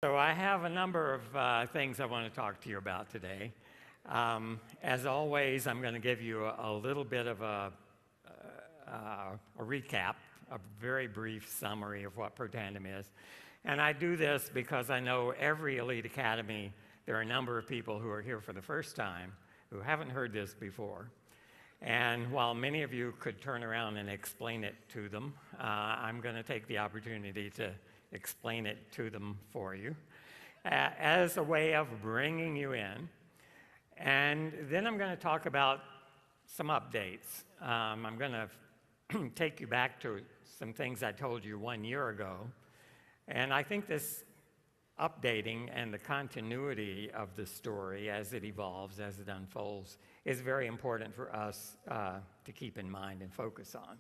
So I have a number of things I want to talk to you about today. As always, I'm going to give you a little bit of a recap, a very brief summary of what Protandim is. And I do this because I know every elite academy, there are a number of people who are here for the first time who haven't heard this before. And while many of you could turn around and explain it to them, I'm going to take the opportunity to explain it to them for you as a way of bringing you in. And then I'm going to talk about some updates. I'm going to take you back to some things I told you 1 year ago. And I think this updating and the continuity of the story as it evolves, as it unfolds, is very important for us to keep in mind and focus on.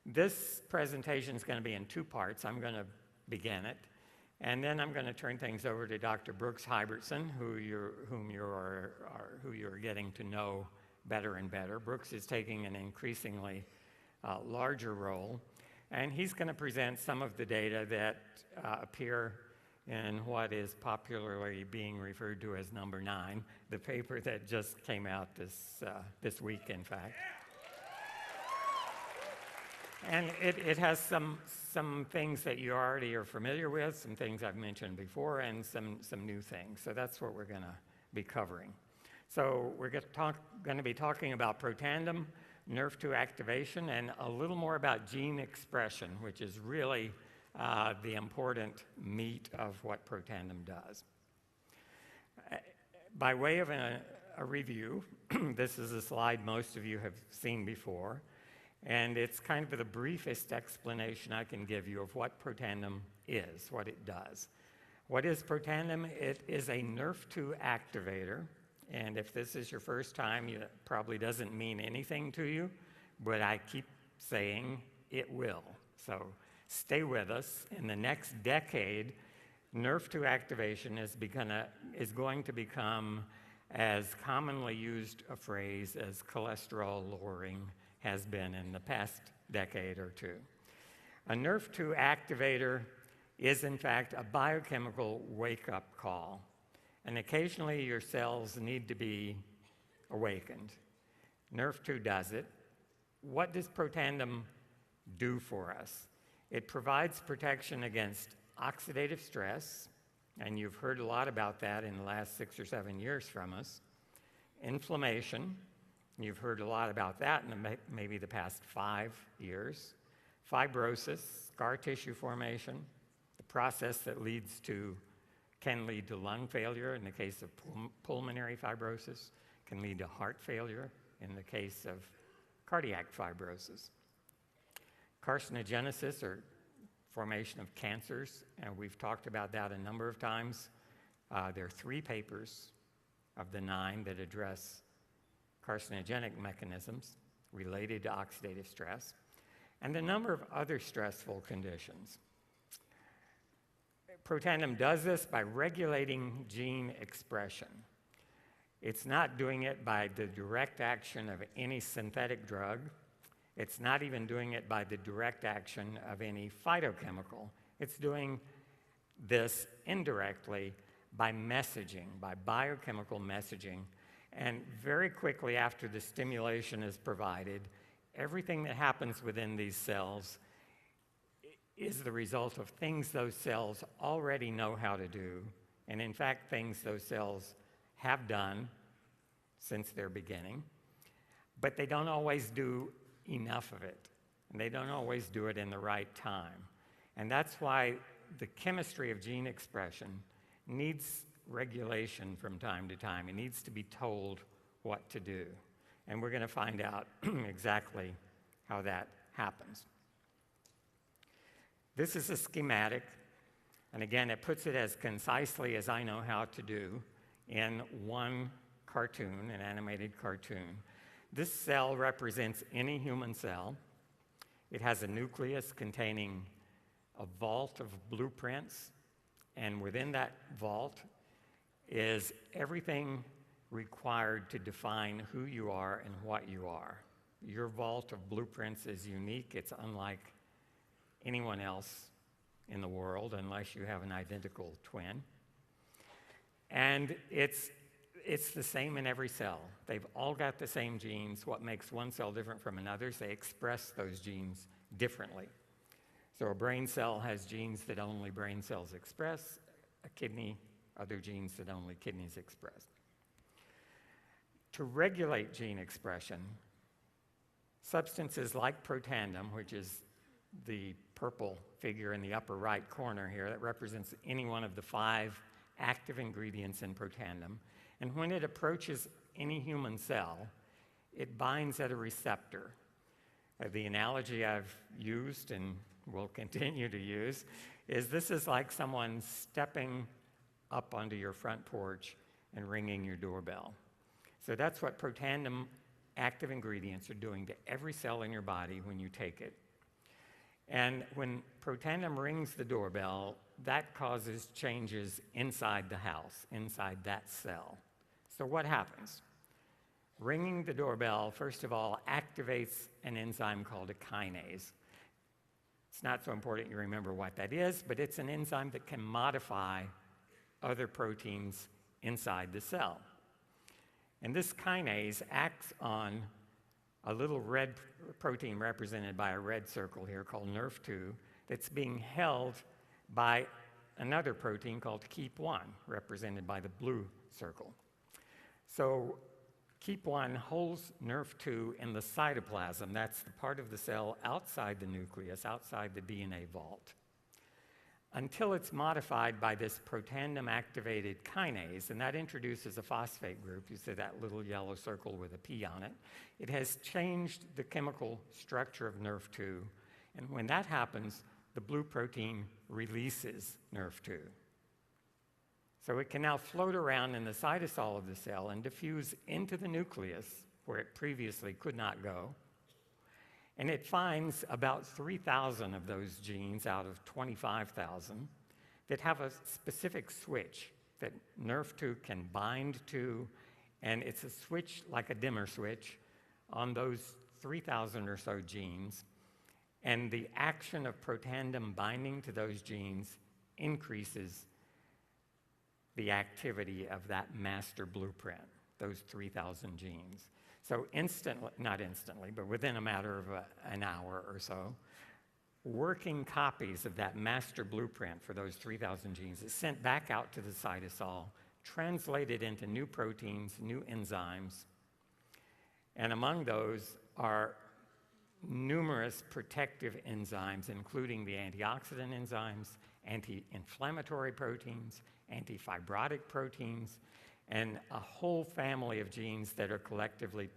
This presentation is going to be in two parts. I'm going to begin it, and then I'm going to turn things over to Dr. Brooks Hybertson, who you're getting to know better and better. Brooks is taking an increasingly larger role, and he's going to present some of the data that appear in what is popularly being referred to as number 9, the paper that just came out this week, in fact. And it has some things that you already are familiar with, some things I've mentioned before, and some new things. So that's what we're going to be covering. So we're going to be talking about Protandim, NRF2 activation, and a little more about gene expression, which is really the important meat of what Protandim does. By way of a review, this is a slide most of you have seen before, and it's kind of the briefest explanation I can give you of what Protandim is, what it does. What is Protandim? It is a NRF2 activator, and if this is your first time, it probably doesn't mean anything to you, but I keep saying it will. So stay with us. In the next decade, NRF2 activation is going to become as commonly used a phrase as cholesterol lowering has been in the past decade or two. A NRF2 activator is, in fact, a biochemical wake-up call. And occasionally your cells need to be awakened. NRF2 does it. What does Protandim do for us? It provides protection against oxidative stress, and you've heard a lot about that in the last 6 or 7 years from us. Inflammation, you've heard a lot about that in maybe the past 5 years. Fibrosis, scar tissue formation, the process that can lead to lung failure in the case of pulmonary fibrosis, can lead to heart failure in the case of cardiac fibrosis. Carcinogenesis, or formation of cancers, and we've talked about that a number of times. There are 3 papers of the 9 that address carcinogenic mechanisms related to oxidative stress, and a number of other stressful conditions. Protandim does this by regulating gene expression. It's not doing it by the direct action of any synthetic drug. It's not even doing it by the direct action of any phytochemical. It's doing this indirectly by messaging, by biochemical messaging. And very quickly after the stimulation is provided, everything that happens within these cells is the result of things those cells already know how to do, and in fact, things those cells have done since their beginning, but they don't always do enough of it, and they don't always do it in the right time. And that's why the chemistry of gene expression needs regulation from time to time. It needs to be told what to do. And we're going to find out exactly how that happens. This is a schematic, and again, it puts it as concisely as I know how to do in one cartoon, an animated cartoon. This cell represents any human cell. It has a nucleus containing a vault of blueprints, and within that vault is everything required to define who you are and what you are. Your vault of blueprints is unique. It's unlike anyone else in the world unless you have an identical twin. And it's the same in every cell. They've all got the same genes. What makes one cell different from another is they express those genes differently. So a brain cell has genes that only brain cells express, a kidney, other genes that only kidneys express. To regulate gene expression, substances like Protandim, which is the purple figure in the upper right corner here, that represents any one of the 5 active ingredients in Protandim, and when it approaches any human cell, it binds at a receptor. The analogy I've used and will continue to use is this is like someone stepping up onto your front porch and ringing your doorbell. So that's what Protandim active ingredients are doing to every cell in your body when you take it. And when Protandim rings the doorbell, that causes changes inside the house, inside that cell. So what happens? Ringing the doorbell, first of all, activates an enzyme called a kinase. It's not so important you remember what that is, but it's an enzyme that can modify other proteins inside the cell. And this kinase acts on a little red protein represented by a red circle here called NRF2 that's being held by another protein called KEAP1, represented by the blue circle. So KEAP1 holds NRF2 in the cytoplasm. That's the part of the cell outside the nucleus, outside the DNA vault, until it's modified by this Protandim-activated kinase, and that introduces a phosphate group. You see that little yellow circle with a P on it. It has changed the chemical structure of NRF2, and when that happens, the blue protein releases NRF2. So it can now float around in the cytosol of the cell and diffuse into the nucleus, where it previously could not go. And it finds about 3,000 of those genes out of 25,000 that have a specific switch that NRF2 can bind to, and it's a switch like a dimmer switch on those 3,000 or so genes. And the action of Protandim binding to those genes increases the activity of that master blueprint, those 3,000 genes. So instantly, not instantly, but within a matter of an hour or so, working copies of that master blueprint for those 3,000 genes is sent back out to the cytosol, translated into new proteins, new enzymes, and among those are numerous protective enzymes, including the antioxidant enzymes, anti-inflammatory proteins, anti-fibrotic proteins, and a whole family of genes that are collectively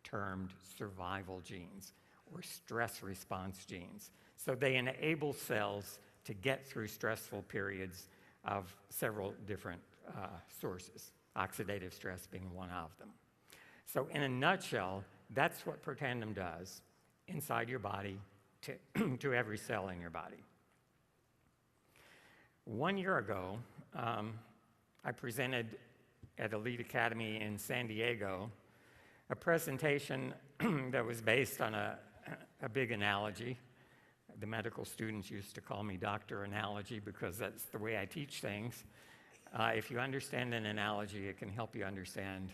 termed survival genes or stress response genes. So they enable cells to get through stressful periods of several different sources, oxidative stress being one of them. So in a nutshell, that's what Protandim does inside your body to every cell in your body. 1 year ago, I presented at Elite Academy in San Diego a presentation that was based on a big analogy. The medical students used to call me Dr. Analogy because that's the way I teach things. If you understand an analogy, it can help you understand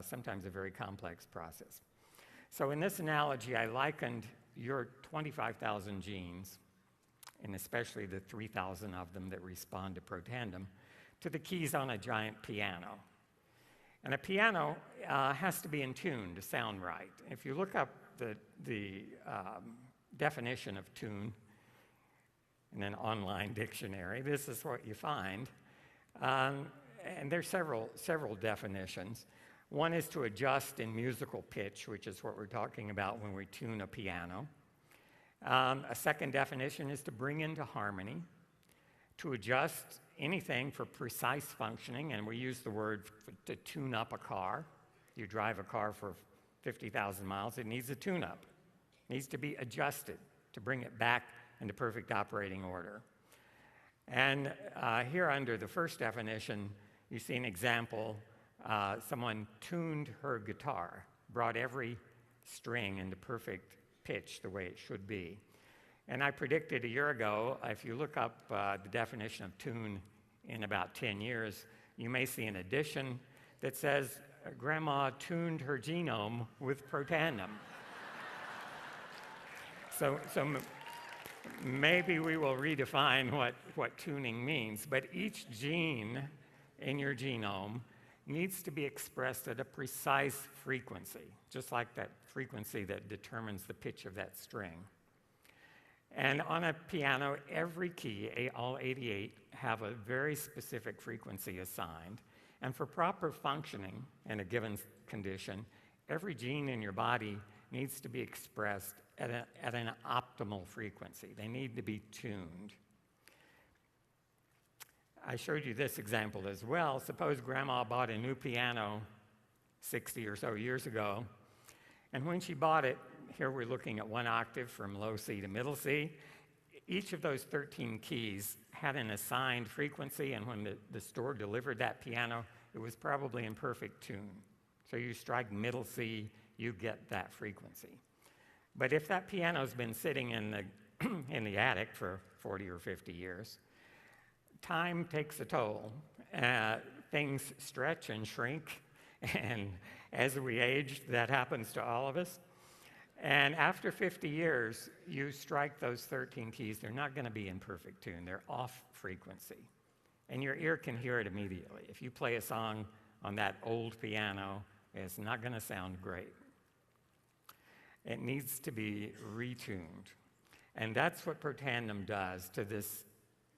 sometimes a very complex process. So in this analogy, I likened your 25,000 genes, and especially the 3,000 of them that respond to Protandim, to the keys on a giant piano. And a piano has to be in tune to sound right. If you look up the definition of tune in an online dictionary, this is what you find. And there's several definitions. One is to adjust in musical pitch, which is what we're talking about when we tune a piano. A second definition is to bring into harmony, to adjust anything for precise functioning, and we use the word to tune up a car. You drive a car for 50,000 miles, it needs a tune-up. It needs to be adjusted to bring it back into perfect operating order. And here under the first definition, you see an example. Someone tuned her guitar, brought every string into perfect pitch the way it should be. And I predicted a year ago, if you look up the definition of tune in about 10 years, you may see an addition that says, Grandma tuned her genome with Protandim. So maybe we will redefine what tuning means, but each gene in your genome needs to be expressed at a precise frequency, just like that frequency that determines the pitch of that string. And on a piano, every key, all 88, have a very specific frequency assigned. And for proper functioning in a given condition, every gene in your body needs to be expressed at an optimal frequency. They need to be tuned. I showed you this example as well. Suppose Grandma bought a new piano 60 or so years ago, and when she bought it, here we're looking at one octave from low C to middle C. Each of those 13 keys had an assigned frequency, and when the store delivered that piano, it was probably in perfect tune. So you strike middle C, you get that frequency. But if that piano's been sitting in the attic for 40 or 50 years, time takes a toll. Things stretch and shrink, and as we age, that happens to all of us. And after 50 years, you strike those 13 keys, they're not going to be in perfect tune. They're off frequency. And your ear can hear it immediately. If you play a song on that old piano, it's not going to sound great. It needs to be retuned. And that's what Protandim does to this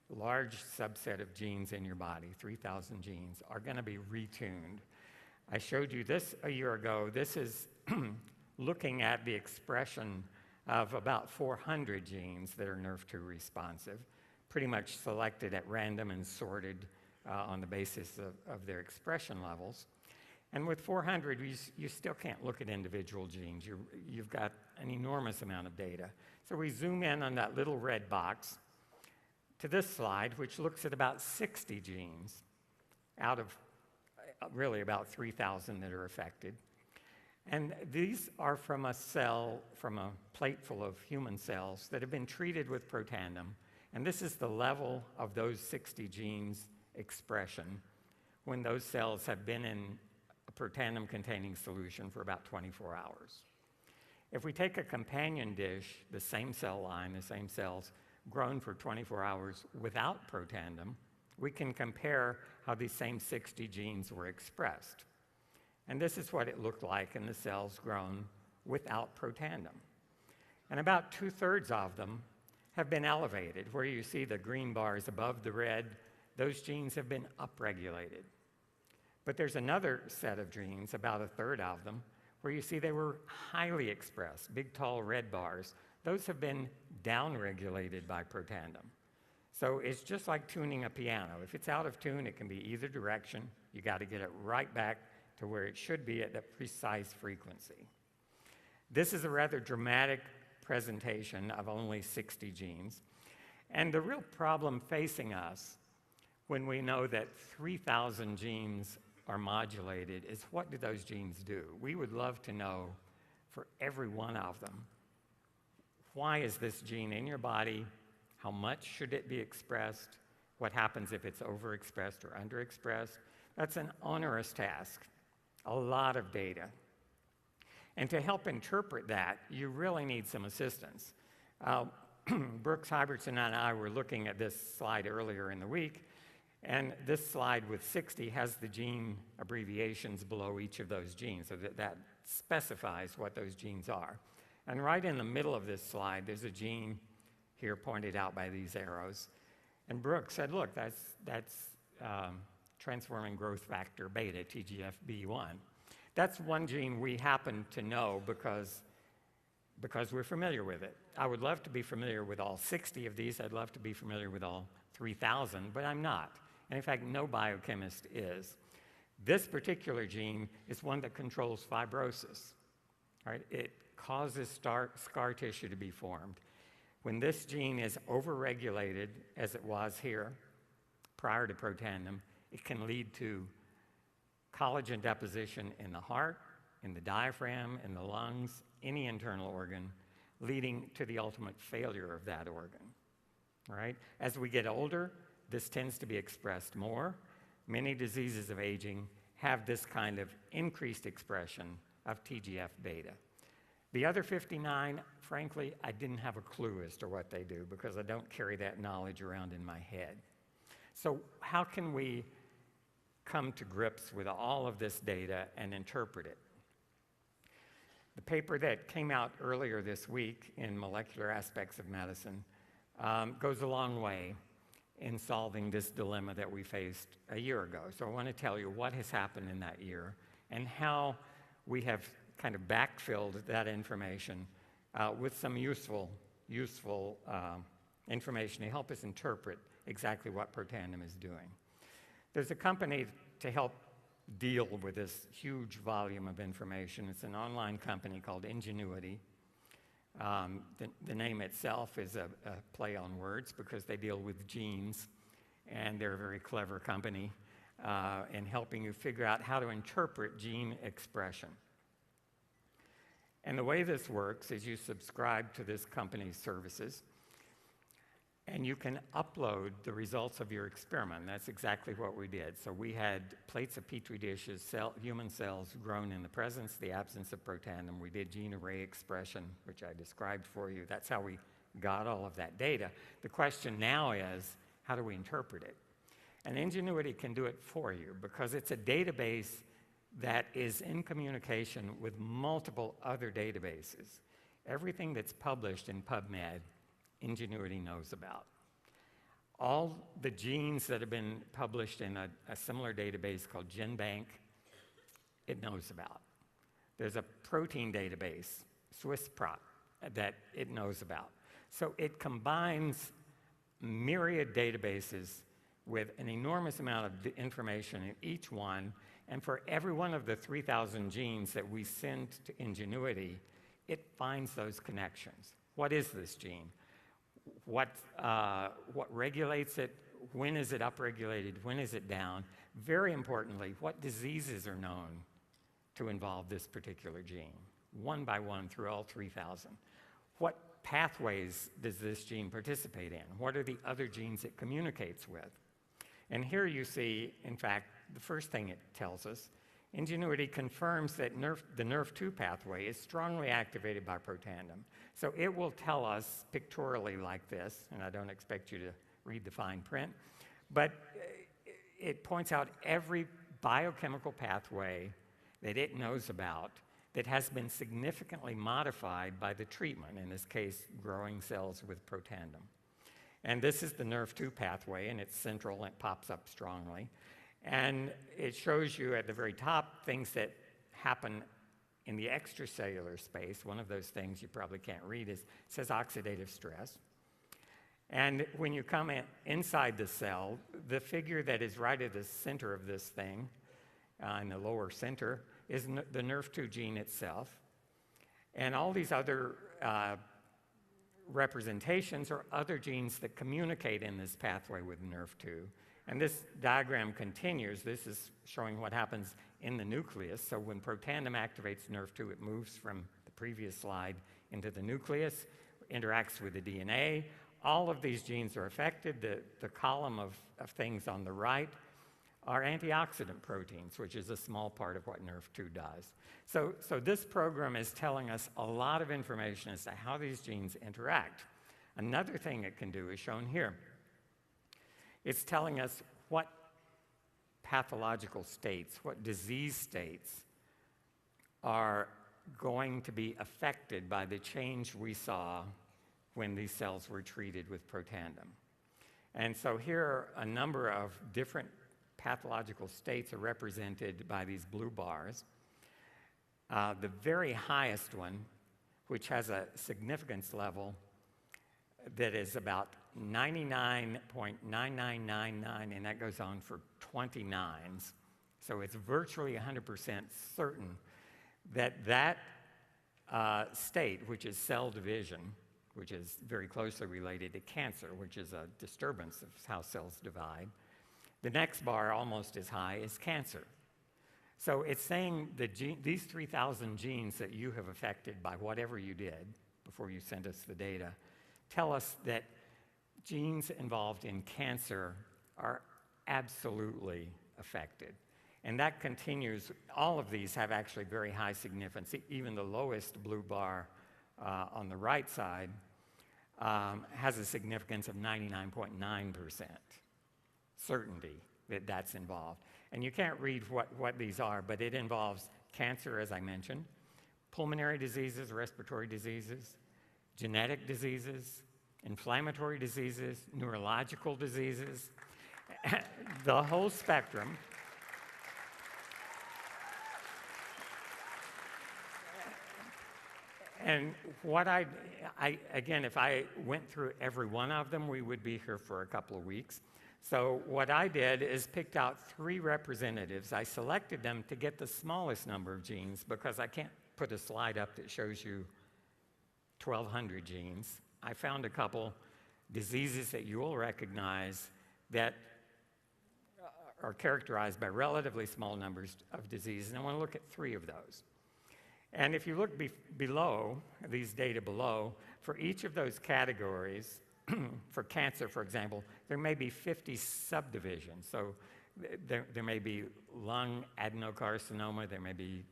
large subset of genes in your body. 3,000 genes are going to be retuned. I showed you this a year ago. This is looking at the expression of about 400 genes that are nerve2 responsive, pretty much selected at random and sorted on the basis of their expression levels. And with 400, you still can't look at individual genes. You've got an enormous amount of data. So we zoom in on that little red box to this slide, which looks at about 60 genes out of really about 3,000 that are affected. And these are from a cell, from a plate full of human cells that have been treated with Protandim. And this is the level of those 60 genes expression when those cells have been in a Protandim-containing solution for about 24 hours. If we take a companion dish, the same cell line, the same cells, grown for 24 hours without Protandim, we can compare how these same 60 genes were expressed. And this is what it looked like in the cells grown without Protandim. And about 2/3 of them have been elevated. Where you see the green bars above the red, those genes have been upregulated. But there's another set of genes, about 1/3 of them, where you see they were highly expressed, big, tall red bars. Those have been downregulated by Protandim. So it's just like tuning a piano. If it's out of tune, it can be either direction. You got to get it right back to where it should be at that precise frequency. This is a rather dramatic presentation of only 60 genes. And the real problem facing us when we know that 3,000 genes are modulated is, what do those genes do? We would love to know for every one of them, why is this gene in your body? How much should it be expressed? What happens if it's overexpressed or underexpressed? That's an onerous task, a lot of data. And to help interpret that, you really need some assistance. Brooks Hybertson and I were looking at this slide earlier in the week, and this slide with 60 has the gene abbreviations below each of those genes, so that specifies what those genes are. And right in the middle of this slide, there's a gene here pointed out by these arrows. And Brooks said, look, that's transforming growth factor beta, TGFB1. That's one gene we happen to know because we're familiar with it. I would love to be familiar with all 60 of these. I'd love to be familiar with all 3,000, but I'm not. And in fact, no biochemist is. This particular gene is one that controls fibrosis. Right? It causes scar tissue to be formed. When this gene is overregulated, as it was here prior to Protandim, it can lead to collagen deposition in the heart, in the diaphragm, in the lungs, any internal organ, leading to the ultimate failure of that organ, right? As we get older, this tends to be expressed more. Many diseases of aging have this kind of increased expression of TGF-beta. The other 59, frankly, I didn't have a clue as to what they do because I don't carry that knowledge around in my head. So how can we come to grips with all of this data and interpret it? The paper that came out earlier this week in Molecular Aspects of Medicine goes a long way in solving this dilemma that we faced a year ago. So I want to tell you what has happened in that year and how we have kind of backfilled that information with some useful information to help us interpret exactly what Protandim is doing. There's a company to help deal with this huge volume of information. It's an online company called Ingenuity. The name itself is a play on words because they deal with genes, and they're a very clever company in helping you figure out how to interpret gene expression. And the way this works is you subscribe to this company's services, and you can upload the results of your experiment. That's exactly what we did. So we had plates of Petri dishes, human cells grown in the presence, the absence of Protandim. We did gene array expression, which I described for you. That's how we got all of that data. The question now is, how do we interpret it? And Ingenuity can do it for you because it's a database that is in communication with multiple other databases. Everything that's published in PubMed, Ingenuity knows about. All the genes that have been published in a similar database called GenBank, it knows about. There's a protein database, SwissProt, that it knows about. So it combines myriad databases with an enormous amount of information in each one, and for every one of the 3,000 genes that we send to Ingenuity, it finds those connections. What is this gene? What regulates it? When is it upregulated? When is it down? Very importantly, what diseases are known to involve this particular gene? One by one through all 3,000. What pathways does this gene participate in? What are the other genes it communicates with? And here you see, in fact, the first thing it tells us, Ingenuity confirms that the NRF2 pathway is strongly activated by Protandim. So it will tell us pictorially like this, and I don't expect you to read the fine print, but it points out every biochemical pathway that it knows about that has been significantly modified by the treatment, in this case, growing cells with Protandim. And this is the NRF2 pathway, and it's central, and it pops up strongly. And it shows you at the very top things that happen in the extracellular space. One of those things you probably can't read is, it says oxidative stress. And when you come inside the cell, the figure that is right at the center of this thing, in the lower center, is the NRF2 gene itself. And all these other representations are other genes that communicate in this pathway with NRF2. And this diagram continues. This is showing what happens in the nucleus. So when Protandim activates NRF2, it moves from the previous slide into the nucleus, interacts with the DNA. All of these genes are affected. The column of things on the right are antioxidant proteins, which is a small part of what NRF2 does. So this program is telling us a lot of information as to how these genes interact. Another thing it can do is shown here. It's telling us what pathological states, what disease states are going to be affected by the change we saw when these cells were treated with Protandim. And so here are a number of different pathological states are represented by these blue bars. The very highest one, which has a significance level that is about 99.9999, and that goes on for 29s. So it's virtually 100% certain that that state, which is cell division, which is very closely related to cancer, which is a disturbance of how cells divide. The next bar, almost as high, is cancer. So it's saying that these 3,000 genes that you have affected by whatever you did before you sent us the data, tell us that genes involved in cancer are absolutely affected. And that continues. All of these have actually very high significance. Even the lowest blue bar on the right side has a significance of 99.9% certainty that that's involved. And you can't read what these are, but it involves cancer, as I mentioned, pulmonary diseases, respiratory diseases, genetic diseases, inflammatory diseases, neurological diseases, the whole spectrum. And what again, if I went through every one of them, we would be here for a couple of weeks. So what I did is picked out 3 representatives. I selected them to get the smallest number of genes because I can't put a slide up that shows you 1,200 genes. I found a couple diseases that you will recognize that are characterized by relatively small numbers of diseases, and I want to look at 3 of those. And if you look below, these data below, for each of those categories, for cancer, for example, there may be 50 subdivisions. So there may be lung adenocarcinoma, there may be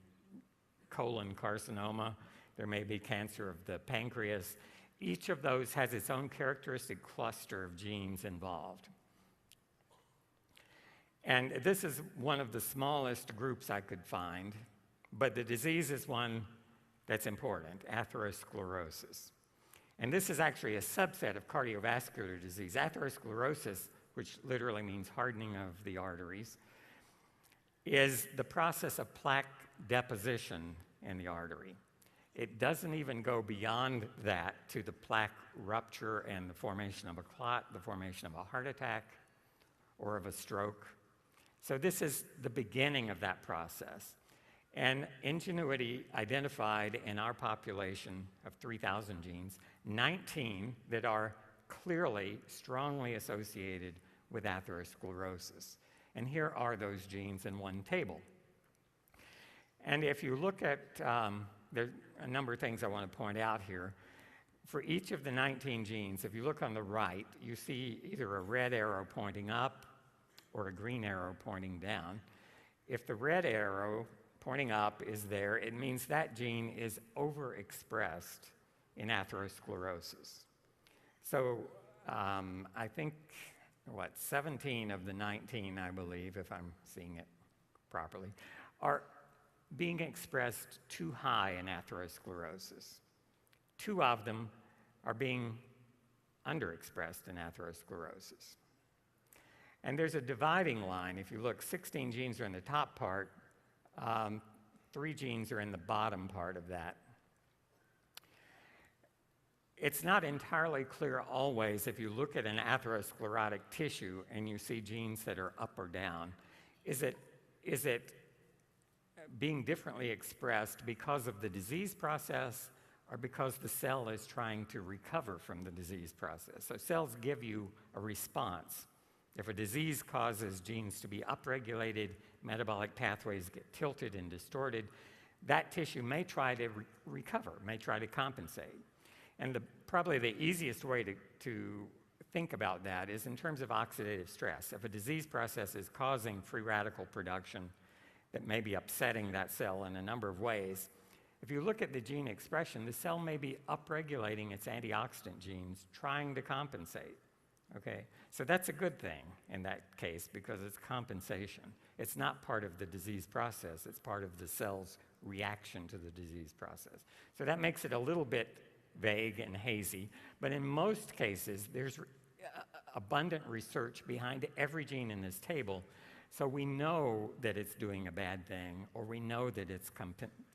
colon carcinoma, there may be cancer of the pancreas. Each of those has its own characteristic cluster of genes involved. And this is one of the smallest groups I could find, but the disease is one that's important, atherosclerosis. And this is actually a subset of cardiovascular disease. Atherosclerosis, which literally means hardening of the arteries, is the process of plaque deposition in the artery. It doesn't even go beyond that to the plaque rupture and the formation of a clot, the formation of a heart attack, or of a stroke. So this is the beginning of that process. And Ingenuity identified in our population of 3,000 genes, 19 that are clearly, strongly associated with atherosclerosis. And here are those genes in one table. And if you look at, there's a number of things I want to point out here. For each of the 19 genes, if you look on the right, you see either a red arrow pointing up or a green arrow pointing down. If the red arrow pointing up is there, it means that gene is overexpressed in atherosclerosis. So I think, 17 of the 19, I believe, if I'm seeing it properly, are being expressed too high in atherosclerosis. 2 of them are being underexpressed in atherosclerosis. And there's a dividing line. If you look, 16 genes are in the top part, 3 genes are in the bottom part of that. It's not entirely clear always if you look at an atherosclerotic tissue and you see genes that are up or down. Is it being differently expressed because of the disease process or because the cell is trying to recover from the disease process? So cells give you a response. If a disease causes genes to be upregulated, metabolic pathways get tilted and distorted, that tissue may try to recover, may try to compensate. And probably the easiest way to think about that is in terms of oxidative stress. If a disease process is causing free radical production that may be upsetting that cell in a number of ways, if you look at the gene expression, the cell may be upregulating its antioxidant genes, trying to compensate. Okay, so that's a good thing in that case because it's compensation. It's not part of the disease process. It's part of the cell's reaction to the disease process. So that makes it a little bit vague and hazy, but in most cases, there's abundant research behind every gene in this table, so we know that it's doing a bad thing, or we know that it's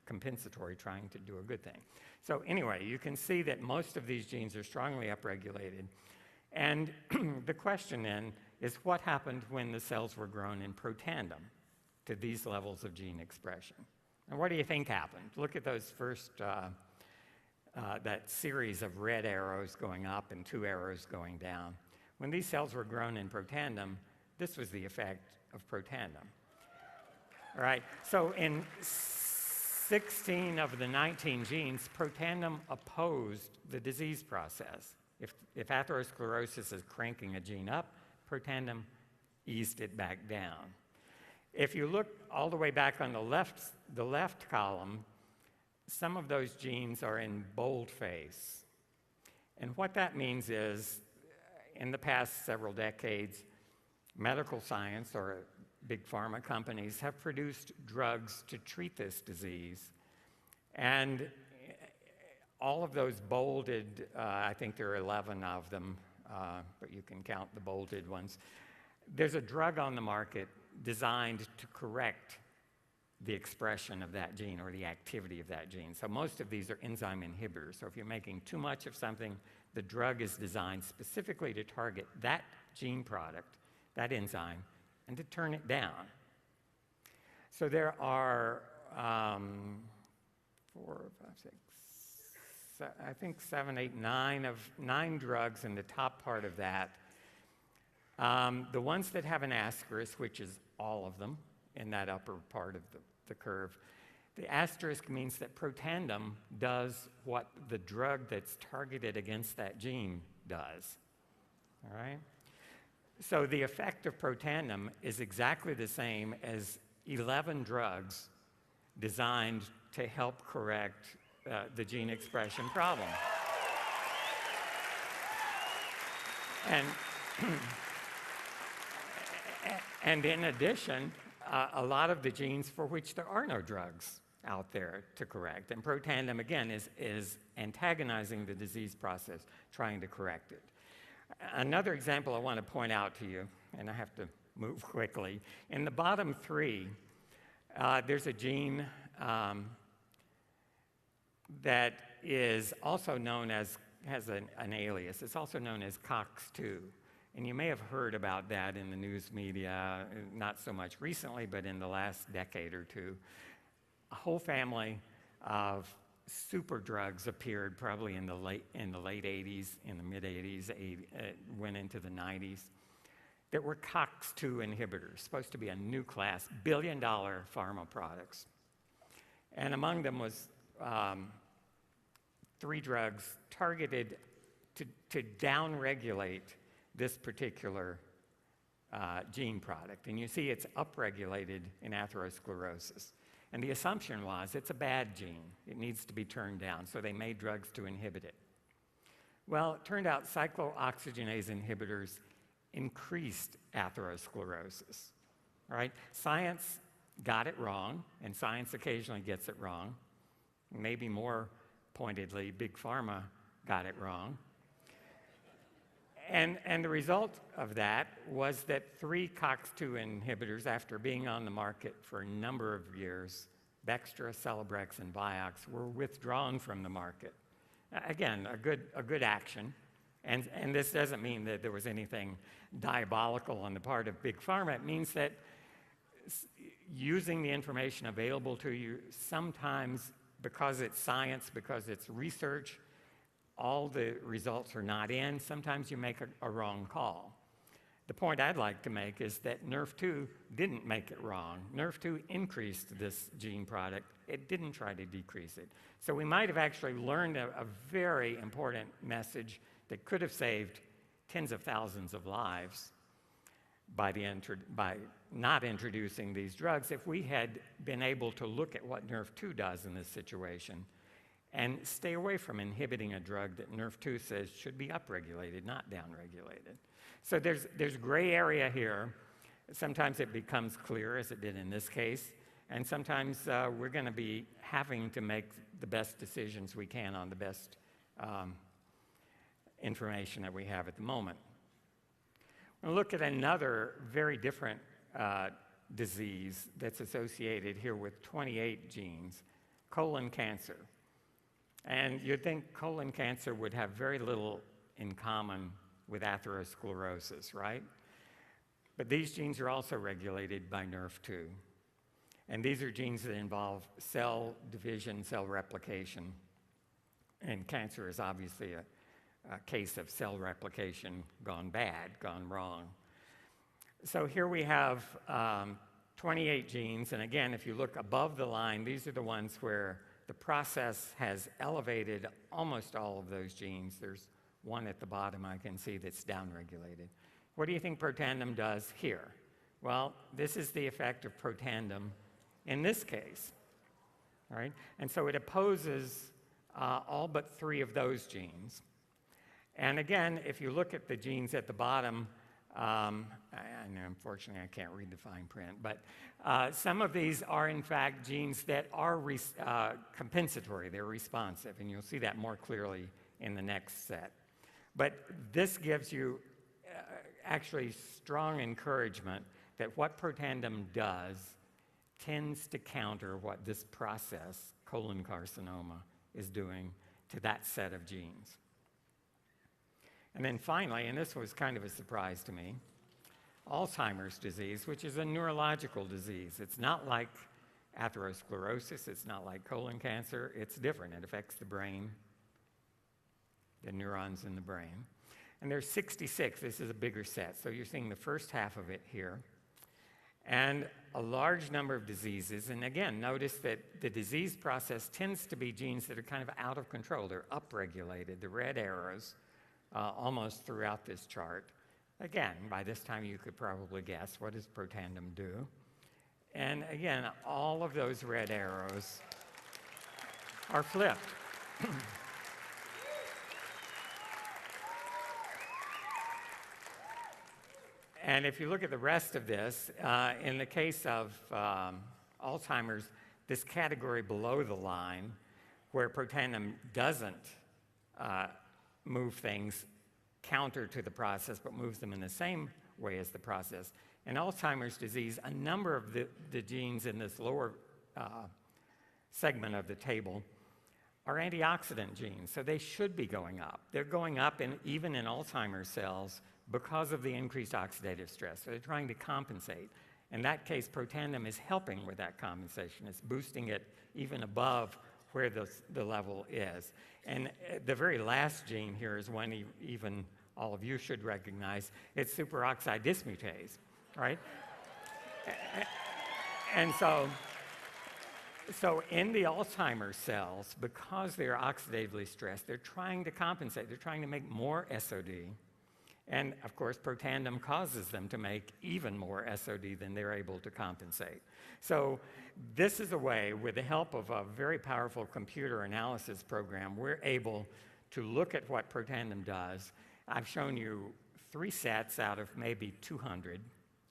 compensatory, trying to do a good thing. So anyway, you can see that most of these genes are strongly upregulated. And the question then is what happened when the cells were grown in Protandim to these levels of gene expression? And what do you think happened? Look at those first, that series of red arrows going up and 2 arrows going down. When these cells were grown in Protandim, this was the effect of Protandim. All right, so in 6 16 of the 19 genes, Protandim opposed the disease process. If atherosclerosis is cranking a gene up, Protandim eased it back down. If you look all the way back on the left column, some of those genes are in boldface. And what that means is, in the past several decades, medical science or big pharma companies have produced drugs to treat this disease. And all of those bolded, I think there are 11 of them, but you can count the bolded ones. There's a drug on the market designed to correct the expression of that gene or the activity of that gene. So most of these are enzyme inhibitors. So if you're making too much of something, the drug is designed specifically to target that gene product, that enzyme, and to turn it down. So there are 9 drugs in the top part of that. The ones that have an asterisk, which is all of them in that upper part of the curve, the asterisk means that Protandim does what the drug that's targeted against that gene does. All right? So the effect of Protandim is exactly the same as 11 drugs designed to help correct the gene expression problem. And in addition, a lot of the genes for which there are no drugs out there to correct. And Protandim, again, is antagonizing the disease process, trying to correct it. Another example I want to point out to you, and I have to move quickly. In the bottom 3, there's a gene that is also known as, has an alias. It's also known as COX-2. And you may have heard about that in the news media, not so much recently, but in the last decade or two. A whole family of super drugs appeared probably in the late 80s, in the mid 80s, went into the 90s, that were COX-2 inhibitors, supposed to be a new class, billion-dollar pharma products. And among them was 3 drugs targeted to downregulate this particular gene product. And you see it's upregulated in atherosclerosis. And the assumption was it's a bad gene. It needs to be turned down. So they made drugs to inhibit it. Well, it turned out cyclooxygenase inhibitors increased atherosclerosis. All right? Science got it wrong, and science occasionally gets it wrong. Maybe more pointedly, Big Pharma got it wrong. And the result of that was that 3 COX-2 inhibitors, after being on the market for a number of years, Bextra, Celebrex, and Vioxx, were withdrawn from the market. Again, a good action. And this doesn't mean that there was anything diabolical on the part of Big Pharma. It means that using the information available to you, sometimes because it's science, because it's research, all the results are not in. Sometimes you make a wrong call. The point I'd like to make is that NRF2 didn't make it wrong. NRF2 increased this gene product. It didn't try to decrease it. So we might have actually learned a very important message that could have saved tens of thousands of lives by not introducing these drugs if we had been able to look at what NRF2 does in this situation and stay away from inhibiting a drug that NRF2 says should be upregulated, not downregulated. So there's gray area here. Sometimes it becomes clear, as it did in this case, and sometimes we're going to be having to make the best decisions we can on the best information that we have at the moment. We'll look at another very different disease that's associated here with 28 genes, colon cancer. And you'd think colon cancer would have very little in common with atherosclerosis, right? But these genes are also regulated by NRF2. And these are genes that involve cell division, cell replication. And cancer is obviously a case of cell replication gone bad, gone wrong. So here we have 28 genes, and again, if you look above the line, these are the ones where the process has elevated almost all of those genes. There's one at the bottom I can see that's downregulated. What do you think Protandim does here? Well, this is the effect of Protandim in this case, right? And so it opposes all but 3 of those genes. And again, if you look at the genes at the bottom, and unfortunately I can't read the fine print, but some of these are in fact genes that are compensatory, they're responsive, and you'll see that more clearly in the next set. But this gives you actually strong encouragement that what Protandim does tends to counter what this process, colon carcinoma, is doing to that set of genes. And then finally, and this was kind of a surprise to me, Alzheimer's disease, which is a neurological disease. It's not like atherosclerosis, it's not like colon cancer, it's different. It affects the brain, the neurons in the brain. And there's 66, this is a bigger set, so you're seeing the first half of it here. And a large number of diseases, and again, notice that the disease process tends to be genes that are kind of out of control. They're upregulated, the red arrows, almost throughout this chart. Again, by this time you could probably guess, what does Protandim do? And again, all of those red arrows are flipped. And if you look at the rest of this, in the case of Alzheimer's, this category below the line, where Protandim doesn't move things counter to the process, but moves them in the same way as the process. In Alzheimer's disease, a number of the genes in this lower segment of the table are antioxidant genes, so they should be going up. They're going up even in Alzheimer's cells because of the increased oxidative stress. So they're trying to compensate. In that case, Protandim is helping with that compensation. It's boosting it even above where the level is. And the very last gene here is one even all of you should recognize. It's superoxide dismutase, right? And so in the Alzheimer's cells, because they're oxidatively stressed, they're trying to compensate. They're trying to make more SOD. And of course, Protandim causes them to make even more SOD than they're able to compensate. So this is a way, with the help of a very powerful computer analysis program, we're able to look at what Protandim does. I've shown you 3 sets out of maybe 200,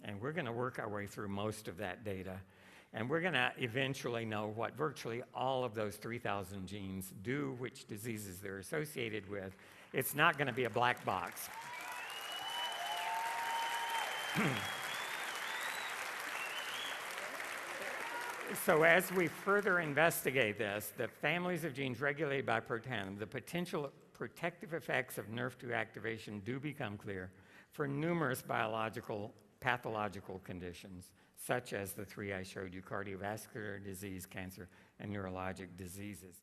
and we're going to work our way through most of that data. And we're going to eventually know what virtually all of those 3,000 genes do, which diseases they're associated with. It's not going to be a black box. So as we further investigate this, the families of genes regulated by Protandim, the potential protective effects of NRF2 activation do become clear for numerous pathological conditions, such as the 3 I showed you: cardiovascular disease, cancer, and neurologic diseases.